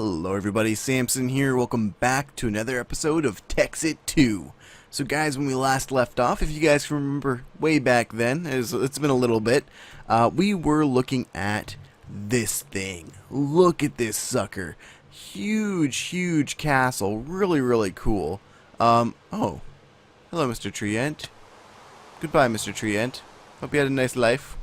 Hello everybody, Samson here. Welcome back to another episode of Tekxit 2. So guys, when we last left off, if you guys can remember way back then, it's been a little bit, we were looking at this thing. Look at this sucker. Huge castle. Really cool. Oh. Hello, Mr. Treant. Goodbye, Mr. Treant. Hope you had a nice life.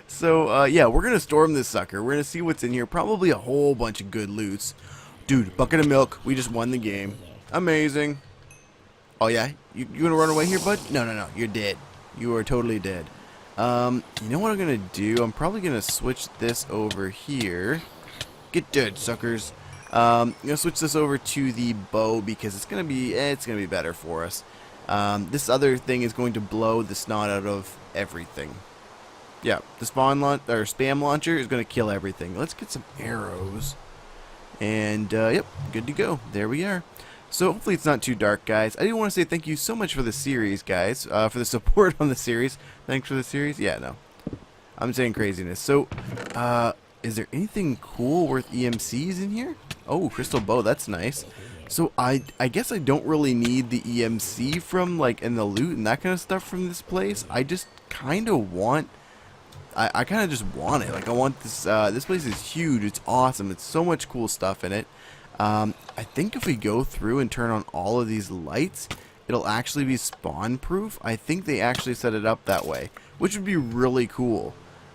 So, yeah, we're gonna storm this sucker. We're gonna see what's in here. Probably a whole bunch of good loots. Dude, bucket of milk. We just won the game. Amazing. Oh, yeah? You gonna run away here, bud? No. You're dead. You are totally dead. You know what I'm gonna do? I'm probably gonna switch this over here. Get dead, suckers. I'm gonna switch this over to the bow because it's gonna be better for us. This other thing is going to blow the snot out of everything. Yeah, the spam launcher is going to kill everything. Let's get some arrows. And, yep, good to go. There we are. So, hopefully it's not too dark, guys. I do want to say thank you so much for the series, guys. For the support on the series. Thanks for the series. Yeah, no. I'm saying craziness. So, is there anything cool worth EMCs in here? Oh, crystal bow. That's nice. So, I guess I don't really need the EMC from, like, and the loot and that kind of stuff from this place. I just kind of want... I kind of just want it. Like, I want this, this place is huge. It's awesome. It's so much cool stuff in it. I think if we go through and turn on all of these lights, it'll actually be spawn proof. I think they actually set it up that way, which would be really cool.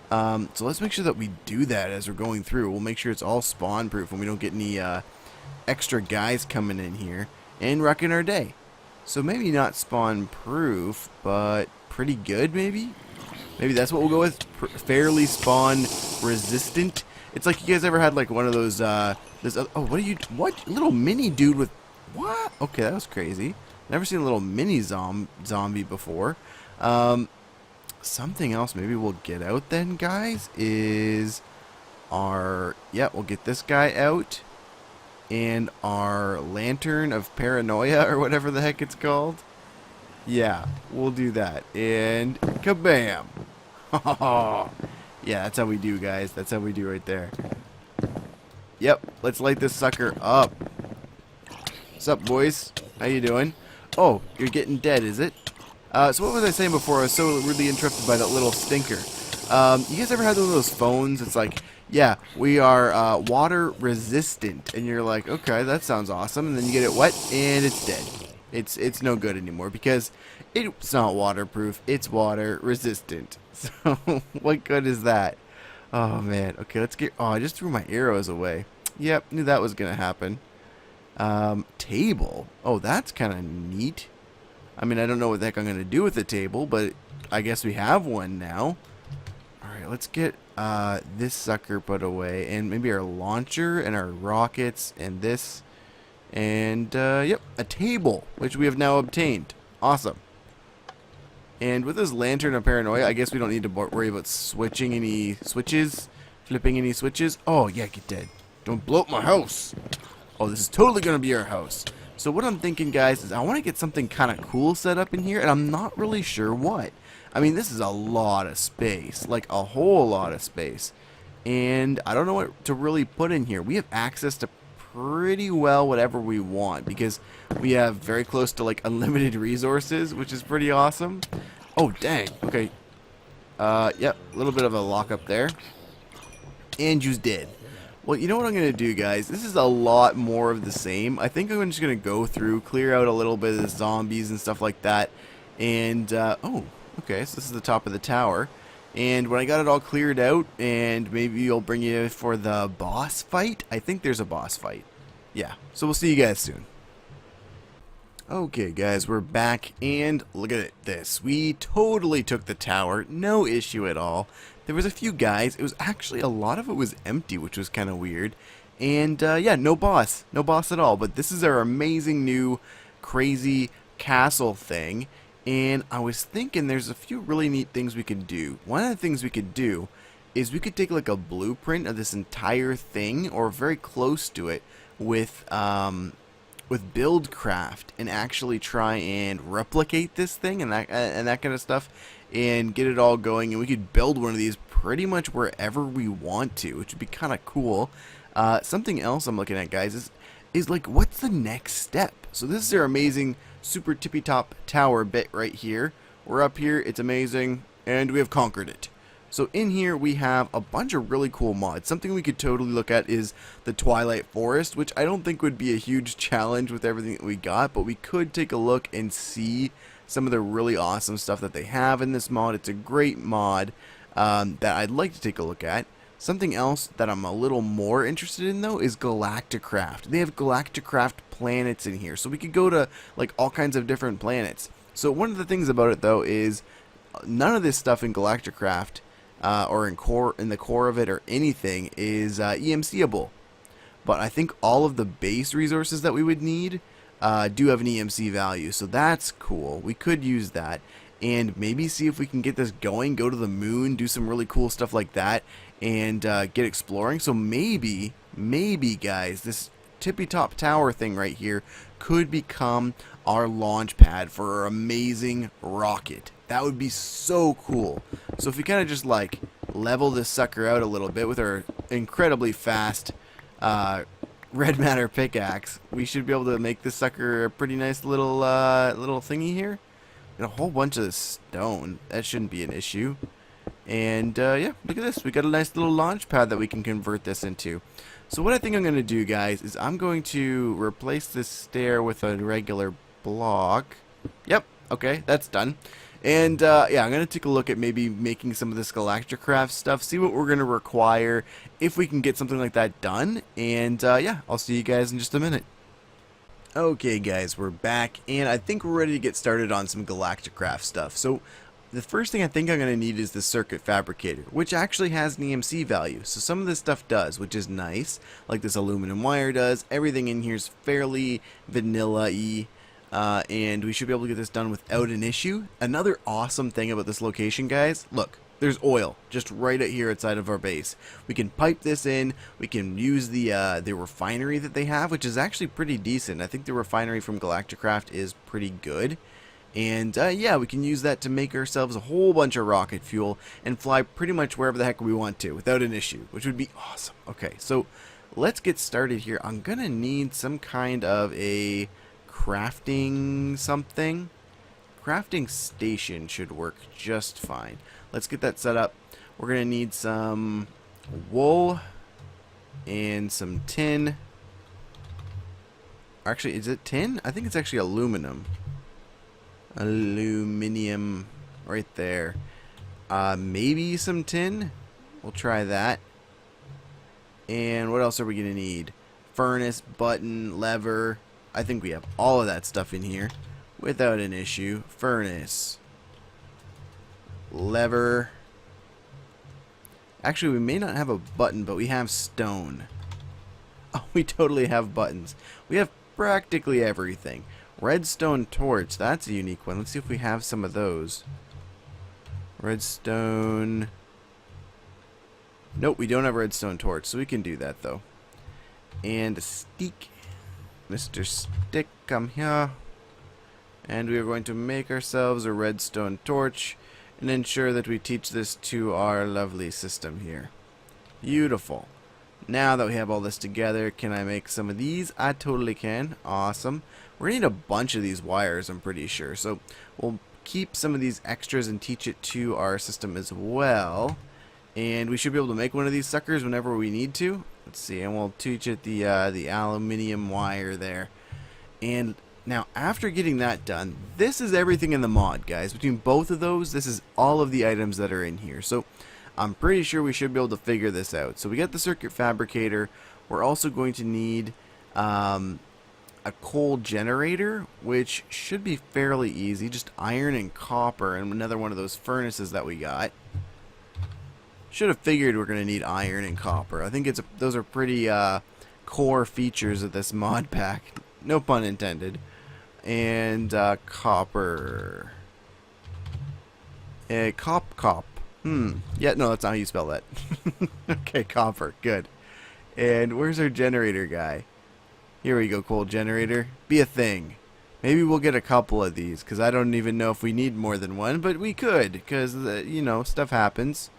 So let's make sure that we do that as we're going through. We'll make sure it's all spawn proof and we don't get any, extra guys coming in here and wrecking our day. So maybe not spawn proof, but pretty good maybe? Maybe that's what we'll go with. Fairly spawn resistant. It's like you guys ever had like one of those, oh, what? Little mini dude with, what? Okay, that was crazy. Never seen a little mini zombie before. Something else maybe we'll get out then, guys, is our, yeah, we'll get this guy out. And our lantern of paranoia, or whatever the heck it's called. Yeah, we'll do that. And kabam! Yeah, that's how we do, guys. That's how we do right there. Yep, let's light this sucker up. What's up, boys? How you doing? Oh, you're getting dead, is it? So what was I saying before? I was so really interrupted by that little stinker. You guys ever had one of those phones? It's like, yeah, we are water resistant. And you're like, okay, that sounds awesome. And then you get it wet, and it's dead. It's no good anymore because it's not waterproof. It's water resistant. So what good is that? Oh man. Okay, let's get. Oh, I just threw my arrows away. Yep, knew that was gonna happen. Table. Oh, that's kind of neat. I mean, I don't know what the heck I'm gonna do with the table, but I guess we have one now. All right, let's get this sucker put away, and maybe our launcher and our rockets and this. And, yep, a table, which we have now obtained. Awesome. And with this lantern of paranoia, I guess we don't need to worry about switching any switches, flipping any switches. Oh, yeah, get dead. Don't blow up my house. Oh, this is totally going to be our house. So what I'm thinking, guys, is I want to get something kind of cool set up in here, and I'm not really sure what. I mean, this is a lot of space, like a whole lot of space. And I don't know what to really put in here. We have access to pretty well whatever we want because we have very close to like unlimited resources, which is pretty awesome. Oh dang, okay. Yep, a little bit of a lockup there. And you's dead. Well, you know what I'm gonna do, guys? This is a lot more of the same. I think I'm just gonna go through, clear out a little bit of the zombies and stuff like that. And oh, okay, so this is the top of the tower. And when I got it all cleared out, and maybe I'll bring you for the boss fight. I think there's a boss fight. Yeah, so we'll see you guys soon. Okay, guys, we're back, and look at this. We totally took the tower. No issue at all. There was a few guys. It was actually, a lot of it was empty, which was kind of weird. And, yeah, no boss. No boss at all. But this is our amazing new crazy castle thing. And I was thinking there's a few really neat things we could do. One of the things we could do is we could take like a blueprint of this entire thing or very close to it with Buildcraft and actually try and replicate this thing and that kind of stuff and get it all going, and we could build one of these pretty much wherever we want to, which would be kind of cool. Something else I'm looking at, guys, is like, what's the next step? So this is our amazing super tippy top tower bit right here. We're up here, it's amazing, and we have conquered it. So in here we have a bunch of really cool mods. Something we could totally look at is the Twilight Forest, which I don't think would be a huge challenge with everything that we got, but we could take a look and see some of the really awesome stuff that they have in this mod. It's a great mod that I'd like to take a look at. Something else that I'm a little more interested in, though, is Galacticraft. They have Galacticraft planets in here, so we could go to like all kinds of different planets. So one of the things about it, though, is none of this stuff in Galacticraft or in the core of it or anything is EMCable. But I think all of the base resources that we would need do have an EMC value, so that's cool. We could use that and maybe see if we can get this going, go to the moon, do some really cool stuff like that, and get exploring. So maybe guys, this tippy top tower thing right here could become our launch pad for our amazing rocket. That would be so cool. So if we kind of just like level this sucker out a little bit with our incredibly fast red matter pickaxe, we should be able to make this sucker a pretty nice little little thingy here. Got a whole bunch of stone. That shouldn't be an issue. And yeah, look at this. We got a nice little launch pad that we can convert this into. So what I think I'm going to do, guys, is I'm going to replace this stair with a regular block. Yep, okay, that's done. And yeah, I'm going to take a look at maybe making some of this Galacticraft stuff, see what we're going to require, if we can get something like that done. And yeah, I'll see you guys in just a minute. Okay, guys, we're back, and I think we're ready to get started on some Galacticraft stuff. So the first thing I think I'm going to need is the circuit fabricator, which actually has an EMC value. So some of this stuff does, which is nice, like this aluminum wire does. Everything in here is fairly vanilla-y, and we should be able to get this done without an issue. Another awesome thing about this location, guys, look, there's oil just right out here outside of our base. We can pipe this in. We can use the refinery that they have, which is actually pretty decent. I think the refinery from Galacticraft is pretty good. And yeah, we can use that to make ourselves a whole bunch of rocket fuel and fly pretty much wherever the heck we want to without an issue, which would be awesome. Okay, so let's get started here. I'm gonna need some kind of a crafting something. Crafting station should work just fine. Let's get that set up. We're gonna need some wool and some tin. Actually, is it tin? I think it's actually aluminum. Aluminium right there. Maybe some tin. We'll try that. And what else are we gonna need? Furnace, button, lever. I think we have all of that stuff in here without an issue. Furnace, lever. Actually, we may not have a button, but we have stone. Oh, we totally have buttons. We have practically everything. Redstone torch, that's a unique one. Let's see if we have some of those. Redstone. Nope, we don't have a redstone torch, so we can do that though. And a stick. Mr. Stick, come here. And we are going to make ourselves a redstone torch and ensure that we teach this to our lovely system here. Beautiful. Now that we have all this together, can I make some of these? I totally can. Awesome. We're going to need a bunch of these wires, I'm pretty sure. So we'll keep some of these extras and teach it to our system as well. And we should be able to make one of these suckers whenever we need to. Let's see, and we'll teach it the aluminium wire there. And now, after getting that done, this is everything in the mod, guys. Between both of those, this is all of the items that are in here. So I'm pretty sure we should be able to figure this out. So we got the circuit fabricator. We're also going to need a coal generator, which should be fairly easy. Just iron and copper and another one of those furnaces that we got. Should have figured we're going to need iron and copper. I think those are pretty core features of this mod pack. No pun intended. And copper. Cop. Yeah, no, that's not how you spell that. Okay, copper. Good. And where's our generator guy? Here we go, coal generator. Be a thing. Maybe we'll get a couple of these, because I don't even know if we need more than one, but we could, because, you know, stuff happens.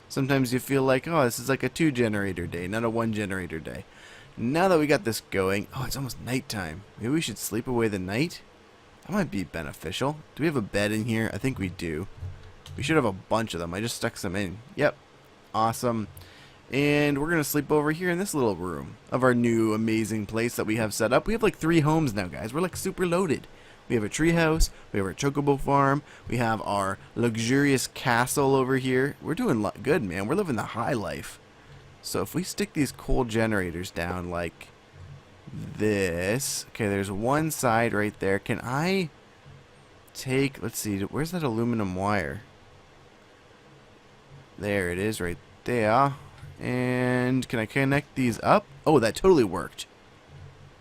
Sometimes you feel like, oh, this is like a 2 generator day, not a 1 generator day. Now that we got this going, oh, it's almost nighttime. Maybe we should sleep away the night? That might be beneficial. Do we have a bed in here? I think we do. We should have a bunch of them. I just stuck some in. Yep. Awesome. And we're going to sleep over here in this little room of our new amazing place that we have set up. We have like 3 homes now, guys. We're like super loaded. We have a tree house. We have our chocobo farm. We have our luxurious castle over here. We're doing good, man. We're living the high life. So if we stick these coal generators down like this. Okay, there's one side right there. Can I take, let's see, where's that aluminum wire? There it is right there. And can I connect these up? Oh, that totally worked.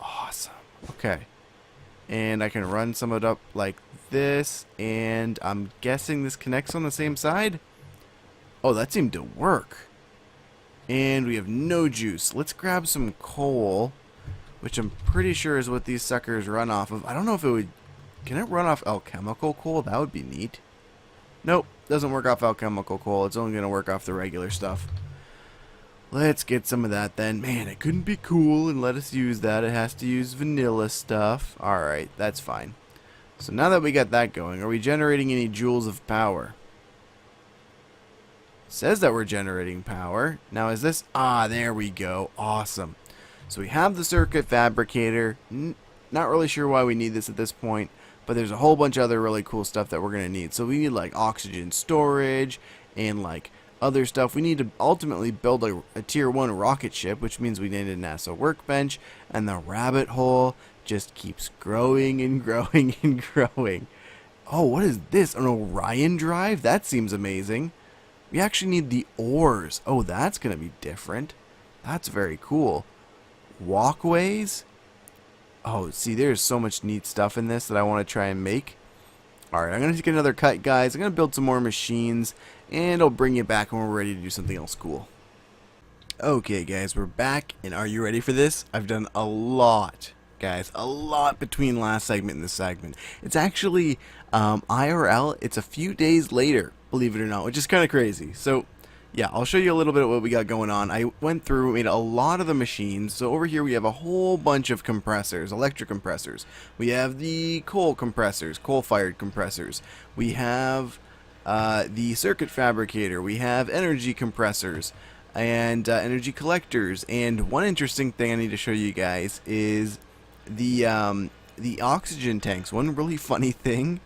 Awesome. Okay. And I can run some of it up like this. And I'm guessing this connects on the same side? Oh, that seemed to work. And we have no juice. Let's grab some coal, which I'm pretty sure is what these suckers run off of. I don't know if it would... Can it run off alchemical coal? That would be neat. Nope, doesn't work off alchemical coal. It's only going to work off the regular stuff. Let's get some of that then. Man, it couldn't be cool and let us use that. It has to use vanilla stuff. Alright, that's fine. So now that we got that going, are we generating any joules of power? It says that we're generating power. Now is this... Ah, there we go. Awesome. So we have the circuit fabricator. Not really sure why we need this at this point, but there's a whole bunch of other really cool stuff that we're going to need. So we need like oxygen storage and like other stuff. We need to ultimately build a tier 1 rocket ship, which means we need a NASA workbench, and the rabbit hole just keeps growing and growing and growing. Oh, what is this? An Orion drive? That seems amazing. We actually need the ores. Oh, that's going to be different. That's very cool. Walkways? Oh, see, there's so much neat stuff in this that I want to try and make. Alright, I'm going to take another cut, guys. I'm going to build some more machines, and I'll bring you back when we're ready to do something else cool. Okay, guys, we're back, and are you ready for this? I've done a lot, guys. A lot between last segment and this segment. It's actually IRL. It's a few days later, believe it or not, which is kind of crazy. So, yeah, I'll show you a little bit of what we got going on. I went through, made a lot of the machines. So over here we have a whole bunch of compressors, electric compressors. We have the coal compressors, coal-fired compressors. We have the circuit fabricator. We have energy compressors and energy collectors. And one interesting thing I need to show you guys is the oxygen tanks. One really funny thing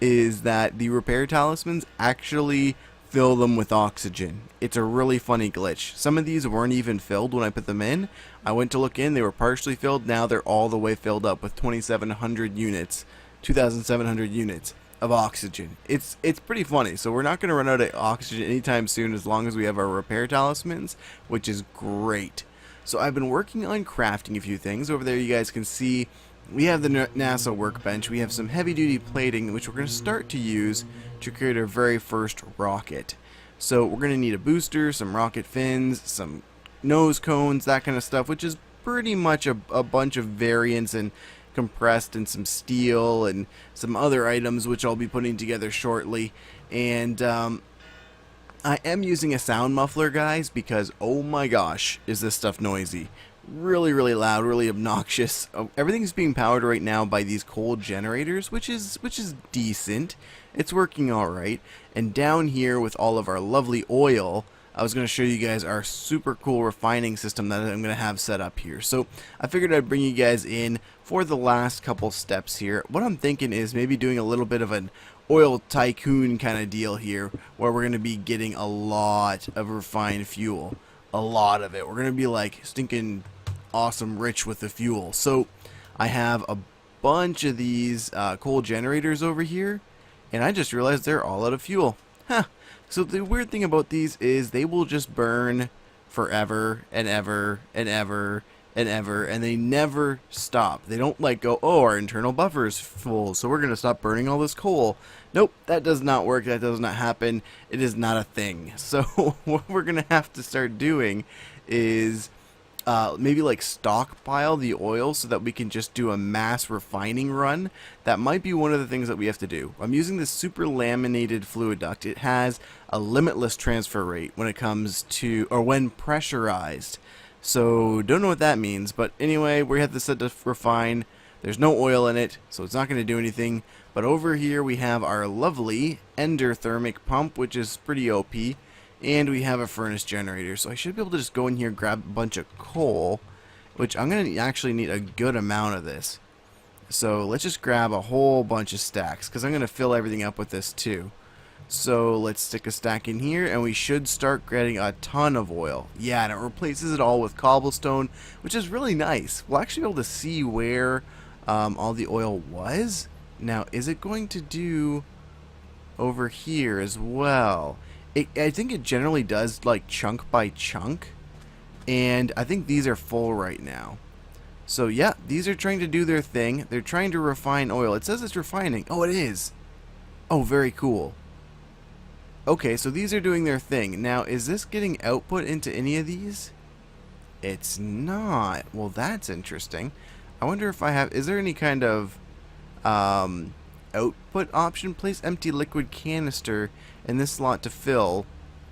is that the repair talismans actually fill them with oxygen. It's a really funny glitch. Some of these weren't even filled when I put them in. I went to look in, they were partially filled. Now they're all the way filled up with 2,700 units, 2,700 units of oxygen. It's pretty funny. So we're not going to run out of oxygen anytime soon as long as we have our repair talismans, which is great. So I've been working on crafting a few things. Over there you guys can see we have the NASA workbench. We have some heavy-duty plating, which we're going to start to use to create our very first rocket. So we're going to need a booster, some rocket fins, some nose cones, that kind of stuff, which is pretty much a bunch of variants and compressed, and some steel and some other items, which I'll be putting together shortly. And I am using a sound muffler, guys, because oh my gosh, is this stuff noisy. Really, really loud, really obnoxious. Everything's being powered right now by these coal generators, which is decent. It's working all right. And down here with all of our lovely oil, I was going to show you guys our super cool refining system that I'm going to have set up here. So I figured I'd bring you guys in for the last couple steps here. What I'm thinking is maybe doing a little bit of an oil tycoon kind of deal here, where we're going to be getting a lot of refined fuel. A lot of it. We're going to be like stinking awesome rich with the fuel. So I have a bunch of these coal generators over here, and I just realized they're all out of fuel. Huh. So the weird thing about these is they will just burn forever and ever and ever and ever, and they never stop. They don't like go, oh, our internal buffer is full, so we're going to stop burning all this coal. Nope, that does not work. That does not happen. It is not a thing. So what we're going to have to start doing is maybe like stockpile the oil so that we can just do a mass refining run. That might be one of the things that we have to do. I'm using this super laminated fluid duct. It has a limitless transfer rate when it comes to, or when pressurized. So don't know what that means, but anyway, we have this set to refine. There's no oil in it, so it's not going to do anything. But over here we have our lovely endothermic pump, which is pretty OP. And we have a furnace generator, so I should be able to just go in here and grab a bunch of coal, which I'm going to actually need a good amount of this. So let's just grab a whole bunch of stacks, because I'm going to fill everything up with this too. So let's stick a stack in here, and we should start getting a ton of oil. Yeah, and it replaces it all with cobblestone, which is really nice. We'll actually be able to see where all the oil was. Now, is it going to do over here as well? I think it generally does like chunk by chunk, and I think these are full right now. So yeah, these are trying to do their thing. They're trying to refine oil. It says it's refining. Oh, it is. Oh, very cool. Okay, so these are doing their thing. Now, is this getting output into any of these? It's not. Well, that's interesting. I wonder if I have, is there any kind of output option? Place empty liquid canister in this slot to fill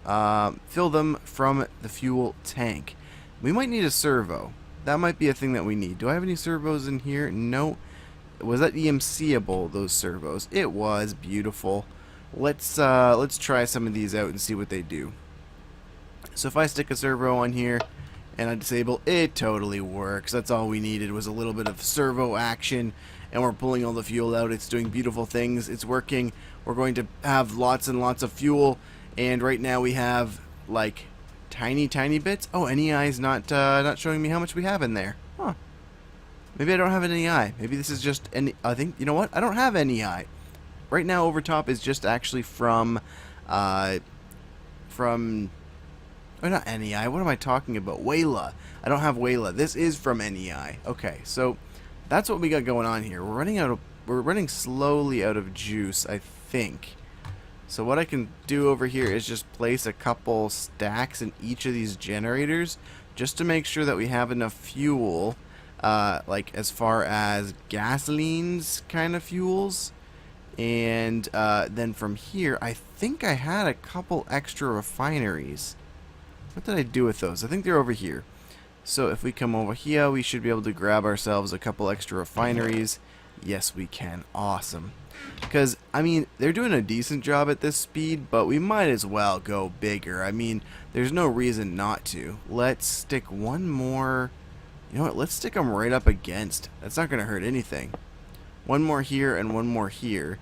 them from the fuel tank. We might need a servo. That might be a thing that we need. Do I have any servos in here? No. Was that EMC-able, those servos? It was. Beautiful. Let's try some of these out and see what they do. So if I stick a servo on here and I disable, it totally works. That's all we needed, was a little bit of servo action, and we're pulling all the fuel out. It's doing beautiful things. It's working. We're going to have lots and lots of fuel, and right now we have like tiny bits. Oh, NEI is not showing me how much we have in there. Huh. Maybe I don't have an NEI. Maybe this is just I think, you know what? I don't have NEI. Right now over top is just actually from oh, not NEI. What am I talking about? Wayla. I don't have Wayla. This is from NEI. Okay, so that's what we got going on here. We're running slowly out of juice, I think. So what I can do over here is just place a couple stacks in each of these generators just to make sure that we have enough fuel, like as far as gasoline's kind of fuels. And then from here, I think I had a couple extra refineries. What did I do with those? I think they're over here. So if we come over here, we should be able to grab ourselves a couple extra refineries. Yes, we can. Awesome. Because, I mean, they're doing a decent job at this speed, but we might as well go bigger. I mean, there's no reason not to. Let's stick one more. You know what? Let's stick them right up against. That's not going to hurt anything. One more here and one more here.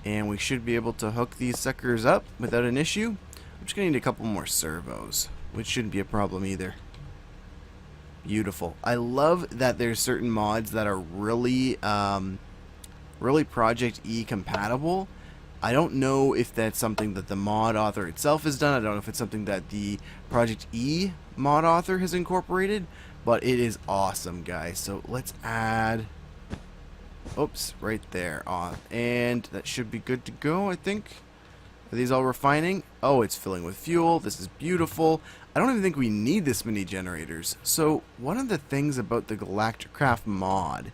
And we should be able to hook these suckers up without an issue. I'm just going to need a couple more servos, which shouldn't be a problem either. Beautiful. I love that there's certain mods that are really Project E compatible. I don't know if that's something that the mod author itself has done. I don't know if it's something that the Project E mod author has incorporated, but it is awesome, guys. So let's add, oops, right there on, and that should be good to go, I think. Are these all refining? Oh, it's filling with fuel. This is beautiful. I don't even think we need this many generators. So one of the things about the Galacticraft mod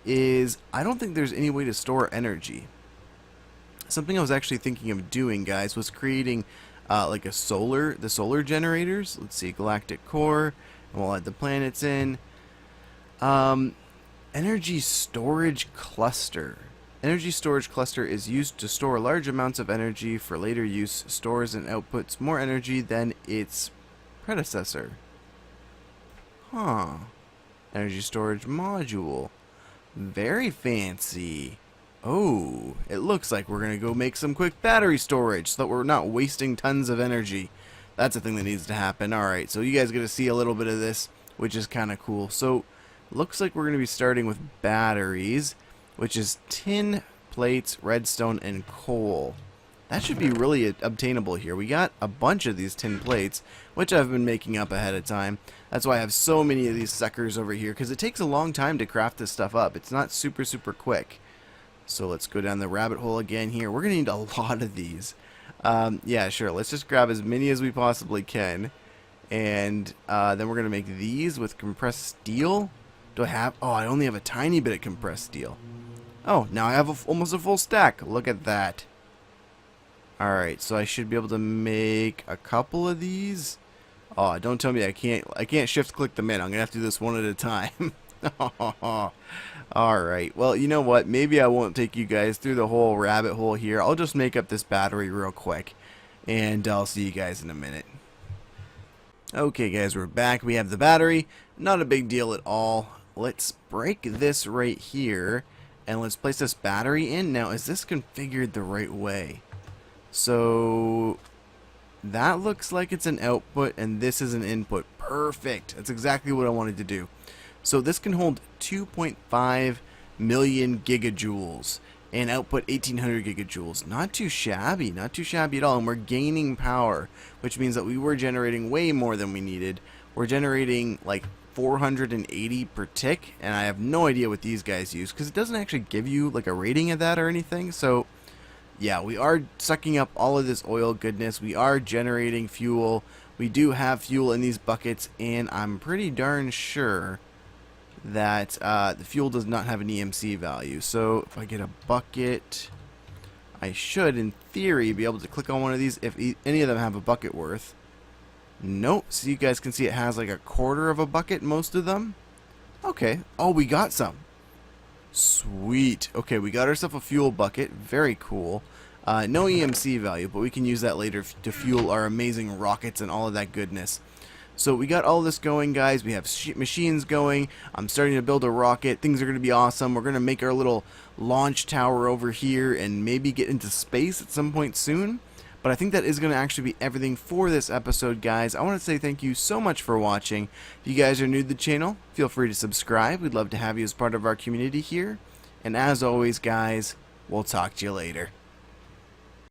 is I don't think there's any way to store energy. Something I was actually thinking of doing, guys, was creating like the solar generators. Let's see, galactic core, and we'll add the planets in. Energy storage cluster. Energy storage cluster is used to store large amounts of energy for later use. Stores and outputs more energy than its predecessor. Huh. Energy storage module. Very fancy. Oh, it looks like we're going to go make some quick battery storage so that we're not wasting tons of energy. That's a thing that needs to happen. Alright, so you guys get to see a little bit of this, which is kind of cool. So, looks like we're going to be starting with batteries, which is tin, plates, redstone, and coal. That should be really obtainable here. We got a bunch of these tin plates, which I've been making up ahead of time. That's why I have so many of these suckers over here, because it takes a long time to craft this stuff up. It's not super quick. So let's go down the rabbit hole again here. We're going to need a lot of these. Yeah, sure. Let's just grab as many as we possibly can. And then we're going to make these with compressed steel. Do I have... Oh, I only have a tiny bit of compressed steel. Oh, now I have almost a full stack. Look at that. Alright, so I should be able to make a couple of these. Oh, don't tell me I can't shift click them in. I'm going to have to do this one at a time. Alright, well, you know what? Maybe I won't take you guys through the whole rabbit hole here. I'll just make up this battery real quick. And I'll see you guys in a minute. Okay, guys, we're back. We have the battery. Not a big deal at all. Let's break this right here. And let's place this battery in. Now, is this configured the right way? So that looks like it's an output and this is an input. Perfect. That's exactly what I wanted to do. So this can hold 2.5 million gigajoules and output 1800 gigajoules. Not too shabby. Not too shabby at all. And we're gaining power, which means that we were generating way more than we needed. We're generating like 480 per tick, and I have no idea what these guys use because it doesn't actually give you like a rating of that or anything. So yeah, we are sucking up all of this oil goodness. We are generating fuel. We do have fuel in these buckets, and I'm pretty darn sure that the fuel does not have an EMC value. So if I get a bucket, I should, in theory, be able to click on one of these if any of them have a bucket worth. Nope. So you guys can see it has like a quarter of a bucket, most of them. Okay. Oh, we got some. Sweet. Okay, we got ourselves a fuel bucket. Very cool. No EMC value, but we can use that later to fuel our amazing rockets and all of that goodness. So we got all this going, guys. We have machines going. I'm starting to build a rocket. Things are going to be awesome. We're going to make our little launch tower over here and maybe get into space at some point soon. But I think that is going to actually be everything for this episode, guys. I want to say thank you so much for watching. If you guys are new to the channel, feel free to subscribe. We'd love to have you as part of our community here. And as always, guys, we'll talk to you later.